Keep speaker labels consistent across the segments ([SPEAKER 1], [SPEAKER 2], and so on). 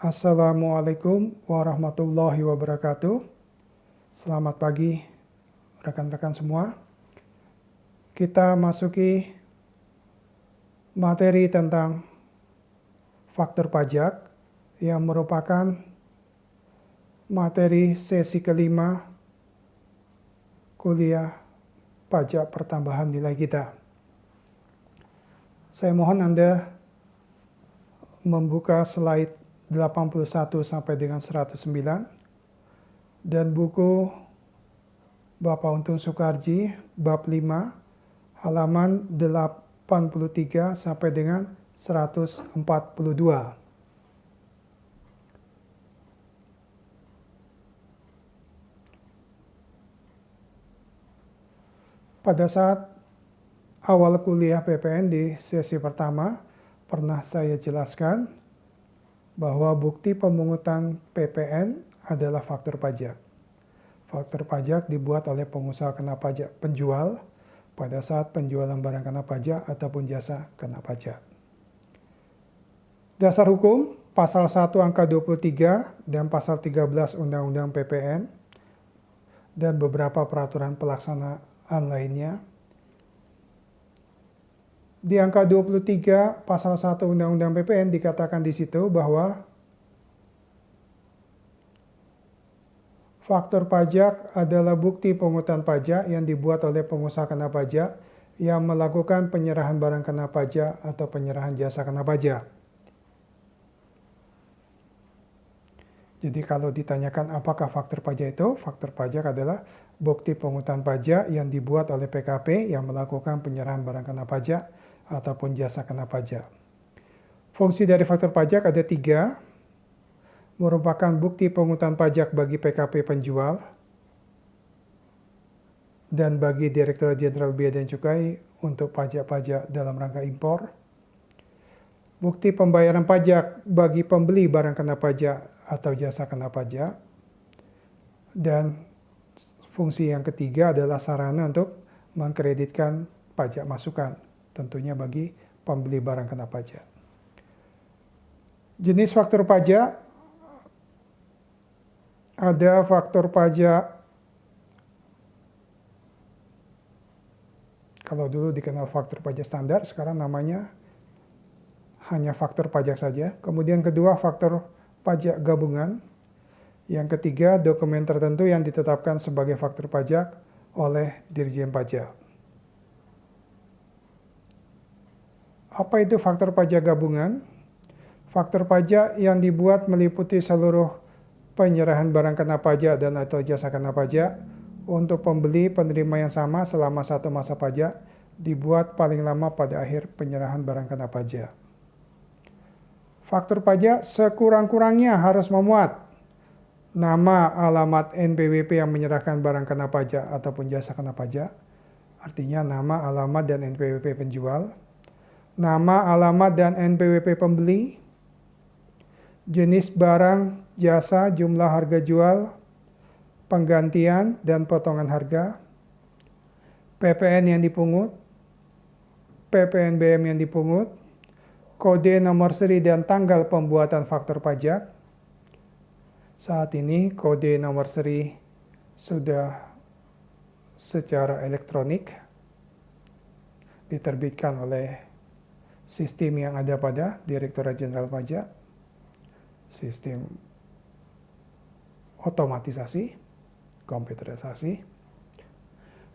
[SPEAKER 1] Assalamualaikum warahmatullahi wabarakatuh. Selamat pagi rekan-rekan semua. Kita masuki materi tentang faktor pajak yang merupakan materi sesi kelima kuliah pajak pertambahan nilai kita. Saya mohon Anda membuka slide 81 sampai dengan 109 dan buku Bapak Untung Soekarji bab 5 halaman 83 sampai dengan 142. Pada saat awal kuliah PPN di sesi pertama, pernah saya jelaskan bahwa bukti pemungutan PPN adalah faktur pajak. Faktur pajak dibuat oleh pengusaha kena pajak penjual pada saat penjualan barang kena pajak ataupun jasa kena pajak. Dasar hukum, pasal 1 angka 23 dan pasal 13 Undang-Undang PPN dan beberapa peraturan pelaksanaan lainnya. Di angka 23 pasal 1 Undang-Undang PPN dikatakan di situ bahwa faktur pajak adalah bukti pemungutan pajak yang dibuat oleh pengusaha kena pajak yang melakukan penyerahan barang kena pajak atau penyerahan jasa kena pajak. Jadi kalau ditanyakan apakah faktur pajak itu, faktur pajak adalah bukti pemungutan pajak yang dibuat oleh PKP yang melakukan penyerahan barang kena pajak ataupun jasa kena pajak. Fungsi dari faktur pajak ada 3, merupakan bukti pemungutan pajak bagi PKP penjual dan bagi Direktorat Jenderal Bea dan Cukai untuk pajak-pajak dalam rangka impor. Bukti pembayaran pajak bagi pembeli barang kena pajak atau jasa kena pajak. Dan fungsi yang ketiga adalah sarana untuk mengkreditkan pajak masukan, tentunya bagi pembeli barang kena pajak. Jenis faktur pajak, ada faktur pajak, kalau dulu dikenal faktur pajak standar, sekarang namanya hanya faktur pajak saja. Kemudian kedua, faktur pajak gabungan. Yang ketiga, dokumen tertentu yang ditetapkan sebagai faktur pajak oleh Dirjen Pajak. Apa itu faktur pajak gabungan? Faktur pajak yang dibuat meliputi seluruh penyerahan barang kena pajak dan atau jasa kena pajak untuk pembeli penerima yang sama selama satu masa pajak dibuat paling lama pada akhir penyerahan barang kena pajak. Faktur pajak sekurang-kurangnya harus memuat nama, alamat NPWP yang menyerahkan barang kena pajak ataupun jasa kena pajak, artinya nama, alamat, dan NPWP penjual, nama, alamat, dan NPWP pembeli, jenis barang, jasa, jumlah harga jual, penggantian, dan potongan harga, PPN yang dipungut, PPNBM yang dipungut, kode nomor seri dan tanggal pembuatan faktur pajak. Saat ini kode nomor seri sudah secara elektronik diterbitkan oleh sistem yang ada pada Direktorat Jenderal Pajak, sistem otomatisasi, komputerisasi,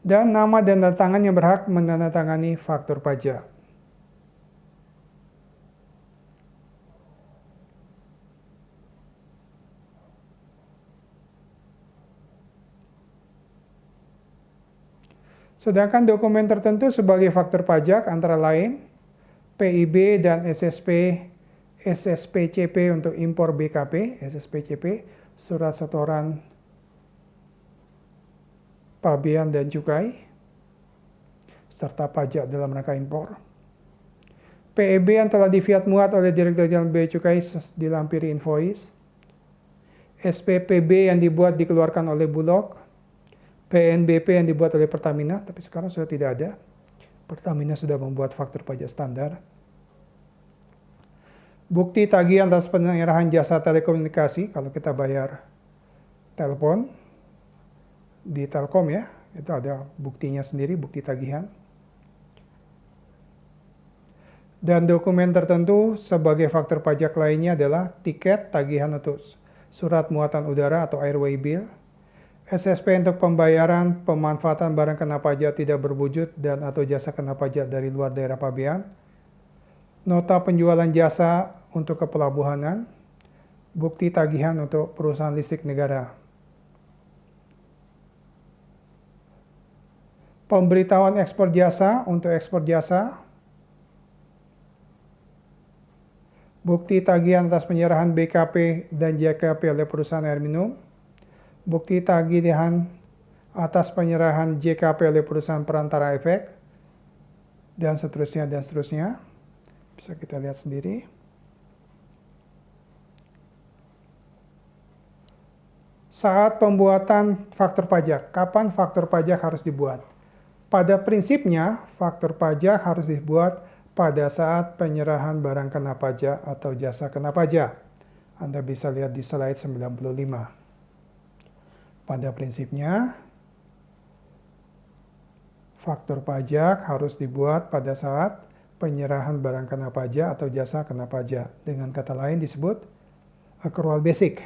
[SPEAKER 1] dan nama dan tanda tangan yang berhak menandatangani faktur pajak. Sedangkan dokumen tertentu sebagai faktur pajak antara lain PIB dan SSPCP untuk impor BKP, SSPCP, surat setoran pabean dan cukai, serta pajak dalam rangka impor. PEB yang telah di-fiat muat oleh Direktur Jenderal Bea Cukai dilampiri invoice. SPPB yang dibuat dikeluarkan oleh Bulog. PNBP yang dibuat oleh Pertamina, tapi sekarang sudah tidak ada. Pertamina sudah membuat faktur pajak standar. Bukti tagihan atas penyerahan jasa telekomunikasi, kalau kita bayar telepon di Telkom ya, itu ada buktinya sendiri, bukti tagihan. Dan dokumen tertentu sebagai faktor pajak lainnya adalah tiket tagihan untuk surat muatan udara atau airway bill, SSP untuk pembayaran pemanfaatan barang kena pajak tidak berwujud dan atau jasa kena pajak dari luar daerah pabean, nota penjualan jasa untuk kepelabuhanan, bukti tagihan untuk perusahaan listrik negara. Pemberitahuan ekspor jasa untuk ekspor jasa, bukti tagihan atas penyerahan BKP dan JKP oleh perusahaan air minum, bukti tagihan atas penyerahan JKP oleh perusahaan perantara efek, dan seterusnya, dan seterusnya. Bisa kita lihat sendiri. Saat pembuatan faktur pajak, kapan faktur pajak harus dibuat? Pada prinsipnya, faktur pajak harus dibuat pada saat penyerahan barang kena pajak atau jasa kena pajak. Anda bisa lihat di slide 95. Pada prinsipnya, faktur pajak harus dibuat pada saat penyerahan barang kena pajak atau jasa kena pajak. Dengan kata lain disebut accrual basic.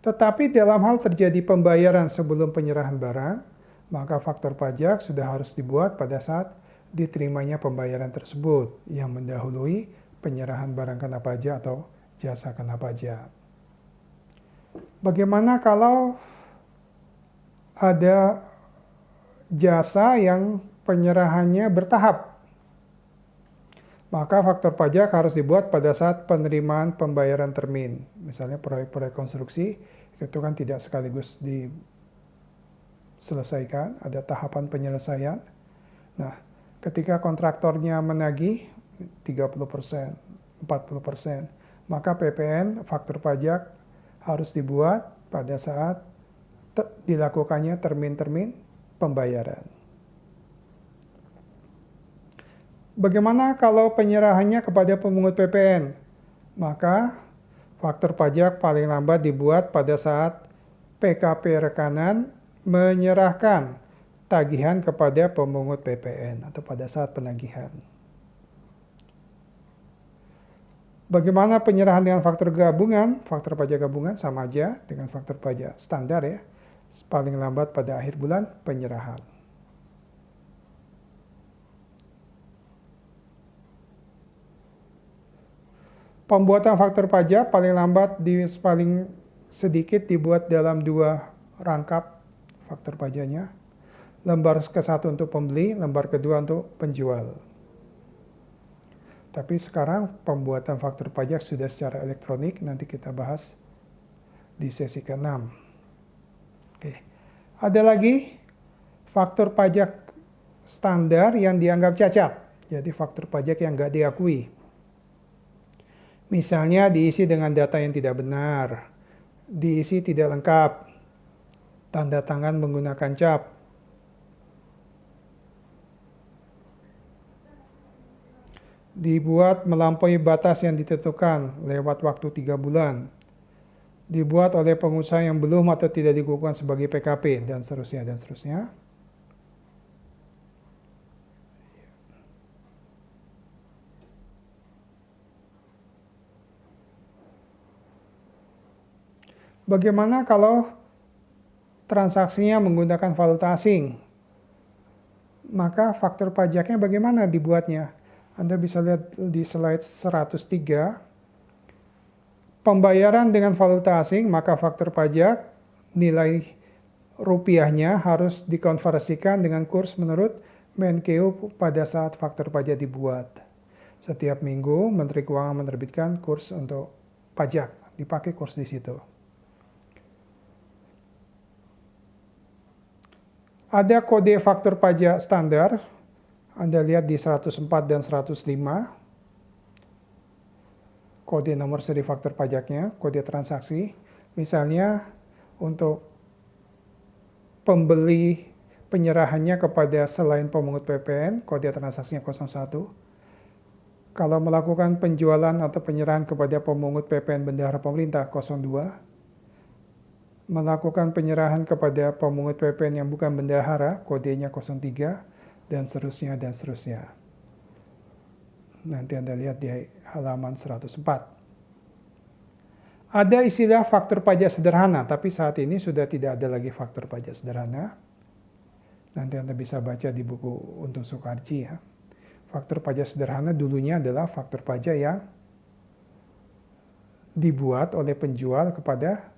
[SPEAKER 1] Tetapi dalam hal terjadi pembayaran sebelum penyerahan barang, maka faktur pajak sudah harus dibuat pada saat diterimanya pembayaran tersebut yang mendahului penyerahan barang kena pajak atau jasa kena pajak. Bagaimana kalau ada jasa yang penyerahannya bertahap? Maka faktur pajak harus dibuat pada saat penerimaan pembayaran termin. Misalnya proyek-proyek konstruksi, itu kan tidak sekaligus diselesaikan, ada tahapan penyelesaian. Nah, ketika kontraktornya menagih 30%, 40%, maka PPN, faktur pajak, harus dibuat pada saat dilakukannya termin-termin pembayaran. Bagaimana kalau penyerahannya kepada pemungut PPN? Maka faktur pajak paling lambat dibuat pada saat PKP rekanan menyerahkan tagihan kepada pemungut PPN atau pada saat penagihan. Bagaimana penyerahan dengan faktur gabungan? Faktur pajak gabungan sama aja dengan faktur pajak standar ya. Paling lambat pada akhir bulan penyerahan. Pembuatan faktur pajak paling lambat paling sedikit dibuat dalam 2 rangkap faktur pajaknya. Lembar ke-1 untuk pembeli, lembar kedua untuk penjual. Tapi sekarang pembuatan faktur pajak sudah secara elektronik, nanti kita bahas di sesi ke-6. Oke. Ada lagi faktur pajak standar yang dianggap cacat. Jadi faktur pajak yang nggak diakui. Misalnya diisi dengan data yang tidak benar, diisi tidak lengkap, tanda tangan menggunakan cap, dibuat melampaui batas yang ditentukan lewat waktu 3 bulan, dibuat oleh pengusaha yang belum atau tidak dikukuhkan sebagai PKP, dan seterusnya, dan seterusnya. Bagaimana kalau transaksinya menggunakan valuta asing? Maka faktur pajaknya bagaimana dibuatnya? Anda bisa lihat di slide 103. Pembayaran dengan valuta asing, maka faktur pajak nilai rupiahnya harus dikonversikan dengan kurs menurut Menkeu pada saat faktur pajak dibuat. Setiap minggu Menteri Keuangan menerbitkan kurs untuk pajak, dipakai kurs di situ. Ada kode faktur pajak standar, Anda lihat di 104 dan 105. Kode nomor seri faktur pajaknya, kode transaksi. Misalnya untuk penyerahannya kepada selain pemungut PPN, kode transaksinya 01. Kalau melakukan penjualan atau penyerahan kepada pemungut PPN bendahara pemerintah 02. Melakukan penyerahan kepada pemungut PPN yang bukan bendahara, kodenya 03, dan seterusnya, dan seterusnya. Nanti Anda lihat di halaman 104. Ada istilah faktur pajak sederhana, tapi saat ini sudah tidak ada lagi faktur pajak sederhana. Nanti Anda bisa baca di buku Untung Soekarji ya. Faktur pajak sederhana dulunya adalah faktur pajak yang dibuat oleh penjual kepada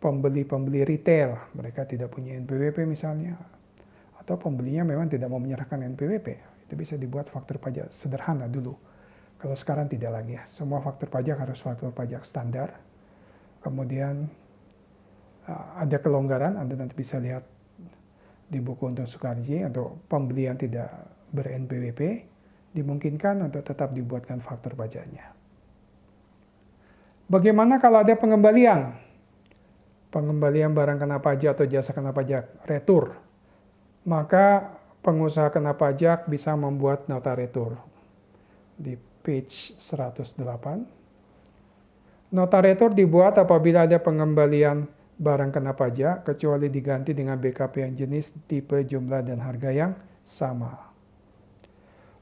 [SPEAKER 1] pembeli-pembeli retail. Mereka tidak punya NPWP misalnya. Atau pembelinya memang tidak mau menyerahkan NPWP. Itu bisa dibuat faktur pajak sederhana dulu. Kalau sekarang tidak lagi ya. Semua faktur pajak harus faktur pajak standar. Kemudian ada kelonggaran, Anda nanti bisa lihat di buku Untung Soekarji, untuk pembelian tidak ber-NPWP, dimungkinkan untuk tetap dibuatkan faktur pajaknya. Bagaimana kalau ada pengembalian? Pengembalian barang kena pajak atau jasa kena pajak, retur. Maka pengusaha kena pajak bisa membuat nota retur. Di page 108. Nota retur dibuat apabila ada pengembalian barang kena pajak, kecuali diganti dengan BKP yang jenis, tipe, jumlah, dan harga yang sama.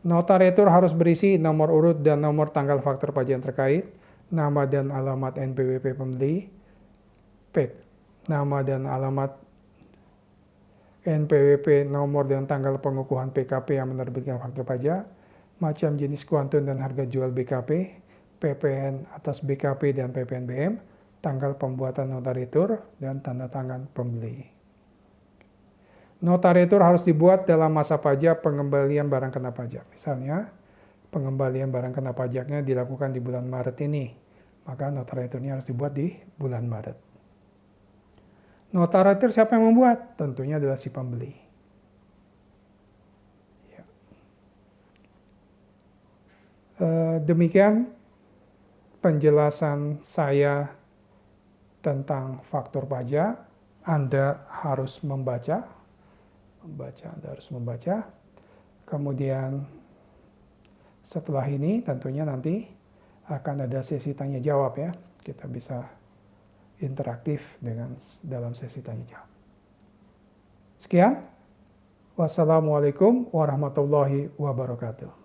[SPEAKER 1] Nota retur harus berisi nomor urut dan nomor tanggal faktur pajak yang terkait, nama dan alamat NPWP pembeli, nama dan alamat NPWP, nomor dan tanggal pengukuhan PKP yang menerbitkan faktur pajak, macam jenis kuantum dan harga jual BKP, PPN atas BKP dan PPNBM, tanggal pembuatan nota retur, dan tanda tangan pembeli. Nota retur harus dibuat dalam masa pajak pengembalian barang kena pajak. Misalnya, pengembalian barang kena pajaknya dilakukan di bulan Maret ini, maka nota returnya harus dibuat di bulan Maret. Nota retur siapa yang membuat? Tentunya adalah si pembeli. Ya. Demikian penjelasan saya tentang faktur pajak. Anda harus membaca. Anda harus membaca. Kemudian setelah ini tentunya nanti akan ada sesi tanya jawab ya. Kita bisa interaktif dalam sesi tanya jawab. Sekian. Wassalamualaikum warahmatullahi wabarakatuh.